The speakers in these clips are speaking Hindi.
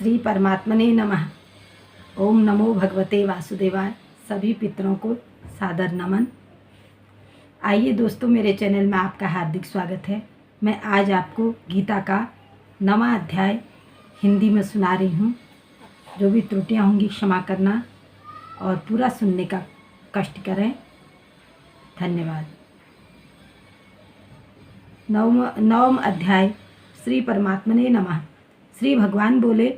श्री परमात्मने नमः। ओम नमो भगवते वासुदेवाय। सभी पितरों को सादर नमन। आइए दोस्तों, मेरे चैनल में आपका हार्दिक स्वागत है। मैं आज आपको गीता का 9वां अध्याय हिंदी में सुना रही हूँ। जो भी त्रुटियाँ होंगी क्षमा करना और पूरा सुनने का कष्ट करें। धन्यवाद। 9वां अध्याय श्री परमात्मने नमः। श्री भगवान बोले,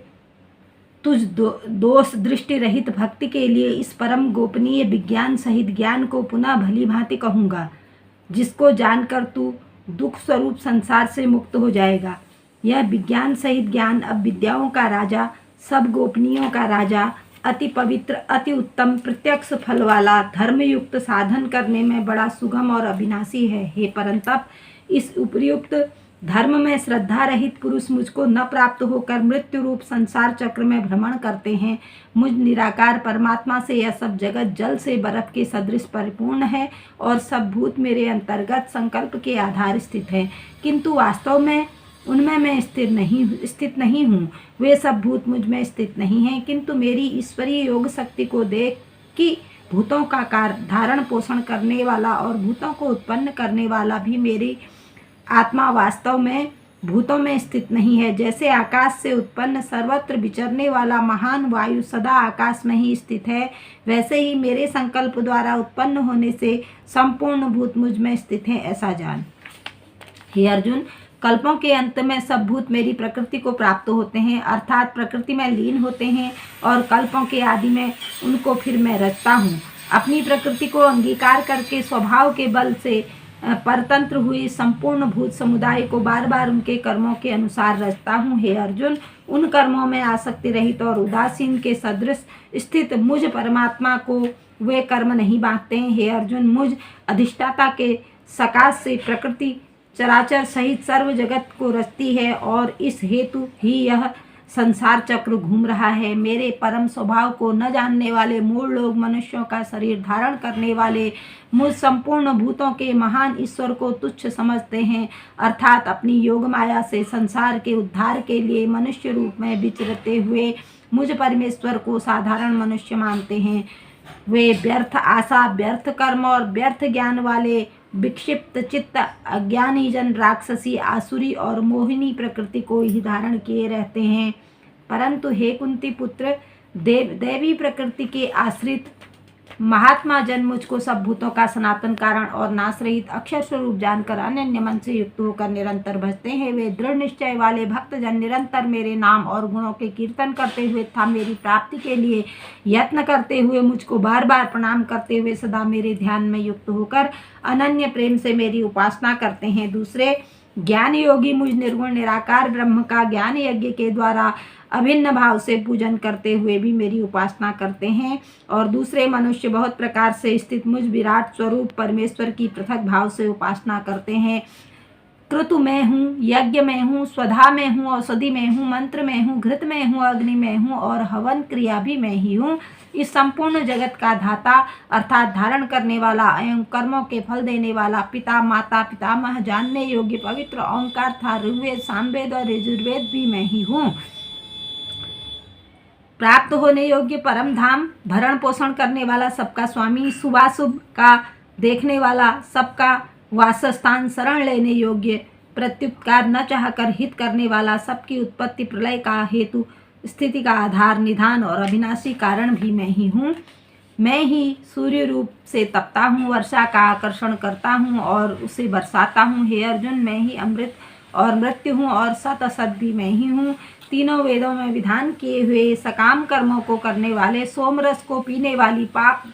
तुझ दोष दृष्टि रहित भक्ति के लिए इस परम गोपनीय विज्ञान सहित ज्ञान को पुनः भली भांति कहूँगा, जिसको जानकर तू दुख स्वरूप संसार से मुक्त हो जाएगा। यह विज्ञान सहित ज्ञान अब विद्याओं का राजा, सब गोपनीयों का राजा, अति पवित्र, अति उत्तम, प्रत्यक्ष फल वाला, धर्मयुक्त, साधन करने में बड़ा सुगम और अविनाशी है। हे परंतप, इस उपयुक्त धर्म में श्रद्धा रहित पुरुष मुझको न प्राप्त होकर मृत्यु रूप संसार चक्र में भ्रमण करते हैं। मुझ निराकार परमात्मा से यह सब जगत जल से बर्फ के सदृश परिपूर्ण है और सब भूत मेरे अंतर्गत संकल्प के आधार स्थित है, किंतु वास्तव में उनमें मैं स्थित नहीं हूँ। वे सब भूत मुझ में स्थित नहीं हैं, किंतु मेरी ईश्वरीय योग शक्ति को देख कि भूतों का धारण पोषण करने वाला और भूतों को उत्पन्न करने वाला भी मेरी आत्मा वास्तव में भूतों में स्थित नहीं है। जैसे आकाश से उत्पन्न सर्वत्र विचरने वाला महान वायु सदा आकाश में ही स्थित है, वैसे ही मेरे संकल्प द्वारा उत्पन्न होने से संपूर्ण भूत मुझ में स्थित हैं, ऐसा जान। हे अर्जुन, कल्पों के अंत में सब भूत मेरी प्रकृति को प्राप्त होते हैं, अर्थात प्रकृति में लीन होते हैं, और कल्पों के आदि में उनको फिर मैं रचता हूँ। अपनी प्रकृति को अंगीकार करके स्वभाव के बल से परतंत्र हुई संपूर्ण भूत समुदाय को बार बार उनके कर्मों के अनुसार रचता हूँ। हे अर्जुन, उन कर्मों में आसक्ति रहित और उदासीन के सदृश स्थित मुझ परमात्मा को वे कर्म नहीं बांधते हैं। हे अर्जुन, मुझ अधिष्ठाता के सकाश से प्रकृति चराचर सहित सर्व जगत को रचती है और इस हेतु ही यह संसार चक्र घूम रहा है। मेरे परम स्वभाव को न जानने वाले मूल लोग मनुष्यों का शरीर धारण करने वाले मुझ संपूर्ण भूतों के महान ईश्वर को तुच्छ समझते हैं, अर्थात अपनी योग माया से संसार के उद्धार के लिए मनुष्य रूप में विचरते हुए मुझ परमेश्वर को साधारण मनुष्य मानते हैं। वे व्यर्थ आशा, व्यर्थ कर्म और व्यर्थ ज्ञान वाले विक्षिप्त चित्त अज्ञानी जन राक्षसी, आसुरी और मोहिनी प्रकृति को ही धारण किए रहते हैं। परंतु हे कुंती पुत्र, दैवी प्रकृति के आश्रित महात्मा जन मुझको सब भूतों का सनातन कारण और नाश रहित अक्षर स्वरूप जानकर अनन्य मन से युक्त होकर निरंतर भजते हैं। वे दृढ़ निश्चय वाले भक्त जन निरंतर मेरे नाम और गुणों के कीर्तन करते हुए तथा मेरी प्राप्ति के लिए यत्न करते हुए मुझको बार बार प्रणाम करते हुए सदा मेरे ध्यान में युक्त होकर अनन्य प्रेम से मेरी उपासना करते हैं। दूसरे ज्ञान योगी मुझ निर्गुण निराकार ब्रह्म का ज्ञान यज्ञ के द्वारा अभिन्न भाव से पूजन करते हुए भी मेरी उपासना करते हैं, और दूसरे मनुष्य बहुत प्रकार से स्थित मुझ विराट स्वरूप परमेश्वर की पृथक भाव से उपासना करते हैं। क्रतु में हूँ, यज्ञ में हूँ, स्वधा में हूँ, औषधि में हूँ, मंत्र में हूँ, घृत में हूँ, अग्नि में हूँ और हवन क्रिया भी मैं ही हूँ। इस संपूर्ण जगत का धाता अर्थात धारण करने वाला एवं कर्मों के फल देने वाला पिता, माता, पितामह, जानने योग्य पवित्र ओंकार था ऋग्वेद, सामवेद और यजुर्वेद भी मैं ही हूँ। प्राप्त होने योग्य परम धाम, भरण पोषण करने वाला, सबका स्वामी, शुभाशुभ का देखने वाला, सबका वासस्थान, शरण लेने योग्य, प्रत्युपकार न चाहकर हित करने वाला, सबकी उत्पत्ति प्रलय का हेतु, स्थिति का आधार, निधान और अविनाशी कारण भी मैं ही हूँ। मैं ही सूर्य रूप से तपता हूँ, वर्षा का आकर्षण करता हूँ और उसे बरसाता हूँ। हे अर्जुन, मैं ही अमृत और मृत्यु हूँ और सत असत भी मैं ही हूँ। तीनों वेदों में विधान किए हुए सकाम कर्मों को करने वाले, सोमरस को पीने वाली, पाप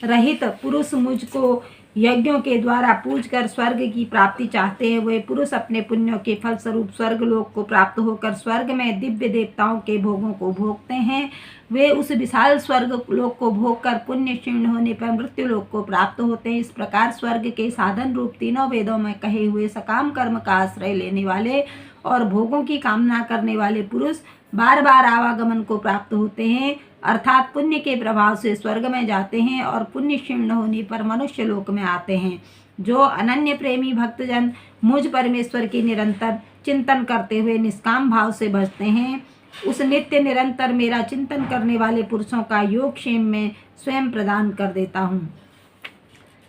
रहित पुरुष मुझको यज्ञों के द्वारा पूज कर स्वर्ग की प्राप्ति चाहते हैं। वे पुरुष अपने पुण्यों के फल स्वरूप स्वर्ग लोक को प्राप्त होकर स्वर्ग में दिव्य देवताओं के भोगों को भोगते हैं। वे उस विशाल स्वर्ग लोक को भोग कर पुण्य क्षीण होने पर मृत्यु लोक को प्राप्त होते हैं। इस प्रकार स्वर्ग के साधन रूप तीनों वेदों में कहे हुए सकाम कर्म का आश्रय लेने वाले और भोगों की कामना करने वाले पुरुष बार बार आवागमन को प्राप्त होते हैं, अर्थात पुण्य के प्रभाव से स्वर्ग में जाते हैं और पुण्य क्षीण होने पर मनुष्य लोक में आते हैं। जो अनन्य प्रेमी भक्तजन मुझ परमेश्वर की निरंतर चिंतन करते हुए निष्काम भाव से भजते हैं, उस नित्य निरंतर मेरा चिंतन करने वाले पुरुषों का योगक्षेम में स्वयं प्रदान कर देता हूँ।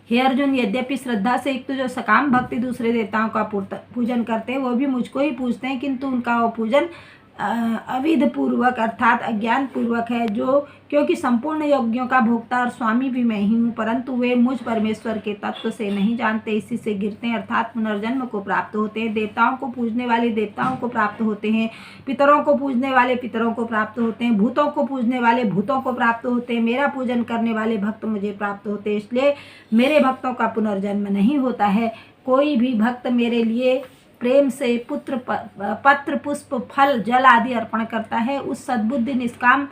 हे अर्जुन, यद्यपि श्रद्धा से युक्त जो सकाम भक्ति दूसरे देवताओं का पूजन करते हैं वो भी मुझको ही पूजते हैं, किंतु उनका वो पूजन अविध पूर्वक अर्थात अज्ञान पूर्वक है, जो क्योंकि संपूर्ण यज्ञों का भोक्ता और स्वामी भी मैं ही हूँ, परंतु वे मुझ परमेश्वर के तत्व से नहीं जानते, इसी से गिरते हैं अर्थात पुनर्जन्म को प्राप्त होते हैं। देवताओं को पूजने वाले देवताओं को प्राप्त होते हैं, पितरों को पूजने वाले पितरों को प्राप्त होते हैं, भूतों को पूजने वाले भूतों को प्राप्त होते हैं, मेरा पूजन करने वाले भक्त मुझे प्राप्त होते हैं। इसलिए मेरे भक्तों का पुनर्जन्म नहीं होता है। कोई भी भक्त मेरे लिए प्रेम से पत्र पुष्प फल जल आदि अर्पण करता है, उस सद्बुद्धि निष्काम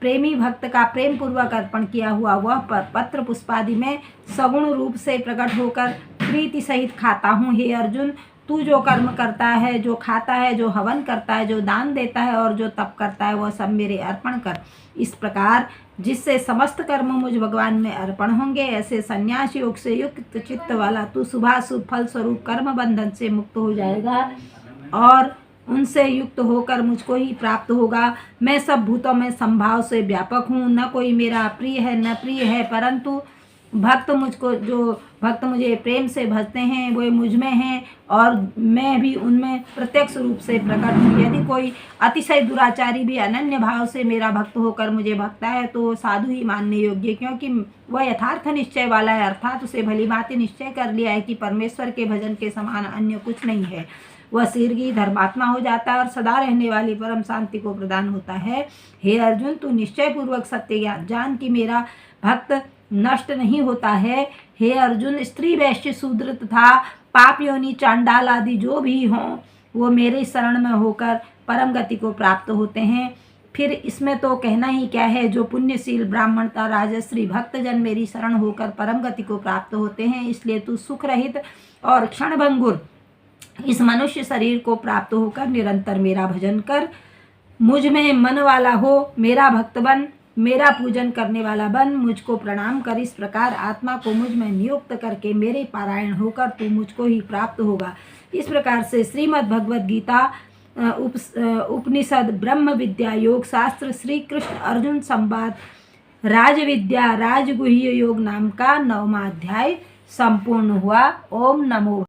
प्रेमी भक्त का प्रेम पूर्वक अर्पण किया हुआ वह पत्र पुष्प आदि में सगुण रूप से प्रकट होकर प्रीति सहित खाता हूँ। हे अर्जुन, तू जो कर्म करता है, जो खाता है, जो हवन करता है, जो दान देता है और जो तप करता है, वह सब मेरे अर्पण कर। इस प्रकार जिससे समस्त कर्म मुझ भगवान में अर्पण होंगे, ऐसे संन्यास योग से युक्त चित्त वाला तू शुभाशुभ फल स्वरूप कर्म बंधन से मुक्त हो जाएगा और उनसे युक्त होकर मुझको ही प्राप्त होगा। मैं सब भूतों में संभाव से व्यापक हूँ, न कोई मेरा प्रिय है न प्रिय है, परंतु जो भक्त मुझे प्रेम से भजते हैं वे मुझ में हैं और मैं भी उनमें प्रत्यक्ष रूप से प्रकट हूँ। यदि कोई अतिशय दुराचारी भी अनन्य भाव से मेरा भक्त होकर मुझे भक्ता है तो साधु ही मानने योग्य, क्योंकि वह यथार्थ निश्चय वाला है, अर्थात उसे भली भांति निश्चय कर लिया है कि परमेश्वर के भजन के समान अन्य कुछ नहीं है। वह शीघ्र धर्मात्मा हो जाता है और सदा रहने वाली परम शांति को प्रदान होता है। हे अर्जुन, तू निश्चय पूर्वक सत्य ज्ञान जान कि मेरा भक्त नष्ट नहीं होता है। हे अर्जुन, स्त्री वैश्य शूद्र तथा पाप योनि चांडाल आदि जो भी हों वो मेरे शरण में होकर परम गति को प्राप्त होते हैं। फिर इसमें तो कहना ही क्या है, जो पुण्यशील ब्राह्मणता राजश्री भक्तजन मेरी शरण होकर परम गति को प्राप्त होते हैं। इसलिए तू सुख रहित और क्षणभंगुर इस मनुष्य शरीर को प्राप्त होकर निरंतर मेरा भजन कर, मुझ में मन वाला हो, मेरा भक्त बन, मेरा पूजन करने वाला बन, मुझको प्रणाम कर। इस प्रकार आत्मा को मुझ में नियुक्त करके मेरे पारायण होकर तू मुझको ही प्राप्त होगा। इस प्रकार से श्रीमद् भगवद गीता उपनिषद ब्रह्म विद्या योग शास्त्र श्री कृष्ण अर्जुन संवाद राजविद्या राजगुह्य योग नाम का 9वां अध्याय संपूर्ण हुआ। ओम नमो